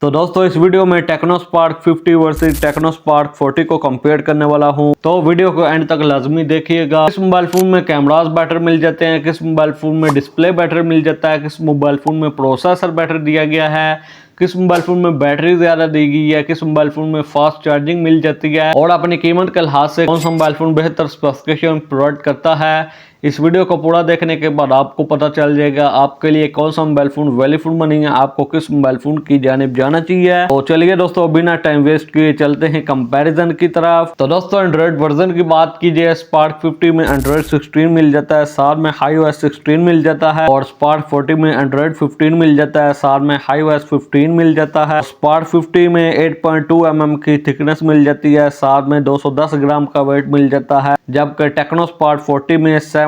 तो दोस्तों इस वीडियो में Tecno Spark 50 versus Tecno Spark 40 को कंपेयर करने वाला हूं, तो वीडियो को एंड तक लाजमी देखिएगा। किस मोबाइल फोन में कैमरास बेटर मिल जाते हैं, किस मोबाइल फोन में डिस्प्ले बेटर मिल जाता है, किस मोबाइल फोन में प्रोसेसर बेटर दिया गया है, किस मोबाइल फोन में बैटरी ज्यादा दी गई है, किस मोबाइल फोन में फास्ट चार्जिंग मिल जाती है और अपनी कीमत के लिहाज से कौन सा मोबाइल फोन बेहतर स्पेसिफिकेशन प्रोवाइड करता है। इस वीडियो को पूरा देखने के बाद आपको पता चल जाएगा आपके लिए कौन सा मोबाइल फोन वैल्यूफुल बनी है, आपको किस मोबाइल फोन की जानिब जाना चाहिए। तो चलिए दोस्तों बिना टाइम वेस्ट किए चलते हैं कंपैरिजन की तरफ। तो दोस्तों एंड्रॉइड वर्जन की बात कीजिए, स्पार्क 50 में एंड्रॉइड 16 मिल जाता है, साथ में iOS 16 मिल जाता है और स्पार्क 40 में एंड्रॉइड 15 मिल जाता है, साथ में iOS 15 मिल जाता है। स्पार्क 50 में 8.2 mm की थिकनेस मिल जाती है, साथ में 210 ग्राम का वेट मिल जाता है, जबकि टेक्नो स्पार्क 40 में 7.7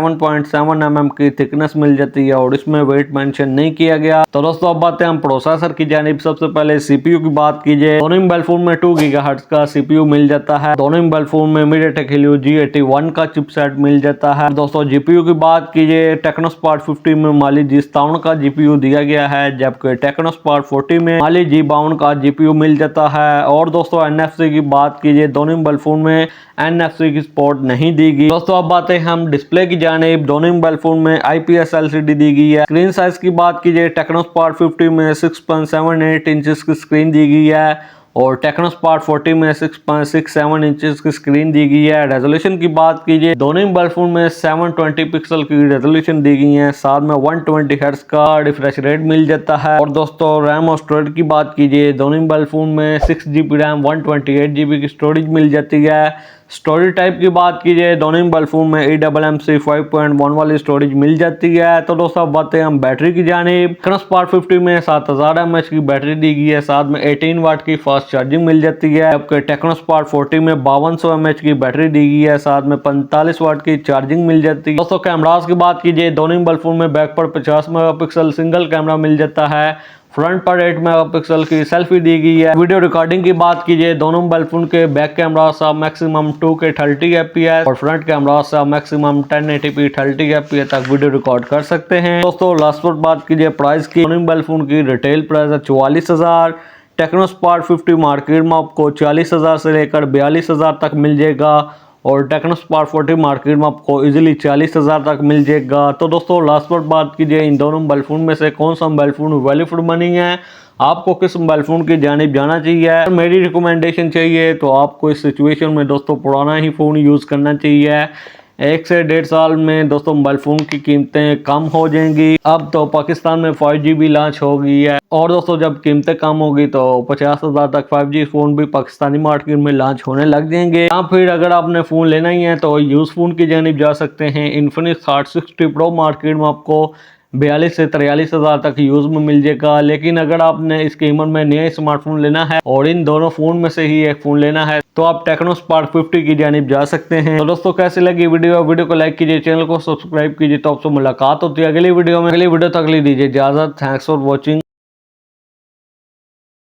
mm की थिकनेस मिल जाती है और इसमें वेट मेंशन नहीं किया गया। तो दोस्तों अब बात है हम प्रोसेसर की जानिब। सबसे पहले सीपीयू की बात कीजिए, दोनों मोबाइल फोन में 2 GHz का सीपीयू मिल जाता है। दोनों मोबाइल फोन में MediaTek Helio G81 का चिपसेट मिल जाता है। दोस्तों जीपीयू की बात कीजिए, टेक्नो स्पार्क 50 में Mali G57 का जीपीयू दिया गया है, जबकि टेक्नो स्पार्क 40 में Mali G52 का जीपीयू मिल जाता है। और दोस्तों NFC की बात कीजिए, दोनों मोबाइल फोन में NFC की सपोर्ट नहीं दी गई। दोस्तों अब बातें हम डिस्प्ले की जानिब, दोनों मोबाइल फोन में IPS LCD दी गई है। स्क्रीन साइज की बात कीजिए, टेक्नो स्पार्क 50 में 6.78 इंचेस की स्क्रीन दी गई है और टेक्नो स्पार्क 40 में 6.67 इंचेस की स्क्रीन दी गई है। रेजोल्यूशन की बात कीजिए, दोनों मोबाइल फोन में 720 पिक्सल की रेजोल्यूशन दी गई है, साथ में 120 हर्ट्ज का रिफ्रेश रेट मिल जाता है। और दोस्तों रैम और स्टोरेज की बात कीजिए, दोनों मोबाइल फोन में 6GB रैम 128GB की स्टोरेज मिल जाती है। स्टोरेज टाइप की बात कीजिए, दोनों मोबाइल फोन में eMMC 5.1 वाली स्टोरेज मिल जाती है। तो दोस्तों अब बातें हम बैटरी की जानिब, टेक्नो स्पार्क 50 में 7000 mAh की बैटरी दी गई है, साथ में 18 वाट की फास्ट चार्जिंग मिल जाती है, जबकि टेक्नो स्पार्क 40 में 5200 mAh की बैटरी दी गई है, साथ में 45 वाट की चार्जिंग मिल जाती है। दोस्तों कैमरास की बात कीजिए, दोनों मोबाइल फोन में बैक पर 50 मेगापिक्सल सिंगल कैमरा मिल जाता है, फ्रंट पर 8 मेगापिक्सल की सेल्फी दी गई है। वीडियो रिकॉर्डिंग की बात कीजिए, दोनों मोबाइल फोन के बैक कैमरा से मैक्सिमम 2K 30 fps और फ्रंट कैमरा से मैक्सिमम 1080p 30 fps तक वीडियो रिकॉर्ड कर सकते हैं। दोस्तों लास्ट पर बात कीजिए प्राइस की, दोनों मोबाइल फोन की रिटेल प्राइस है 44,000। टेक्नो स्पार्क 50 मार्केट में आपको 40,000 से लेकर 42,000 तक मिल जाएगा और टेक्नो स्पार्क 40 मार्केट में आपको इजीली 40,000 तक मिल जाएगा। तो दोस्तों लास्ट पर बात कीजिए, इन दोनों मोबाइल फोन में से कौन सा मोबाइल फोन वैल्यूफुल बनी है, आपको किस मोबाइल फोन की जानिब जाना चाहिए। मेरी रिकमेंडेशन चाहिए तो आपको इस सिचुएशन में दोस्तों पुराना ही फ़ोन यूज़ करना चाहिए। 1 से 1.5 साल में दोस्तों मोबाइल फ़ोन की कीमतें कम हो जाएंगी। अब तो पाकिस्तान में 5G भी लॉन्च हो गई है और दोस्तों जब कीमतें कम होगी तो 50,000 तक 5G फ़ोन भी पाकिस्तानी मार्केट में लॉन्च होने लग जाएंगे। या फिर अगर आपने फ़ोन लेना ही है तो यूज़ फ़ोन की जानिब जा सकते हैं। इन्फिनिक्स हॉट 60 प्रो मार्केट में आपको 42 से 43,000 तक यूज़ में मिल जाएगा। लेकिन अगर आपने इस कीमत में नया स्मार्टफोन लेना है और इन दोनों फ़ोन में से ही एक फ़ोन लेना है तो आप टेक्नो स्पार्क 50 की जानिब जा सकते हैं। तो दोस्तों कैसी लगी वीडियो को लाइक कीजिए, चैनल को सब्सक्राइब कीजिए। तो आपसे मुलाकात होती है अगली वीडियो में। अगली वीडियो तक ले दीजिए इजाज़त। Thanks for watching.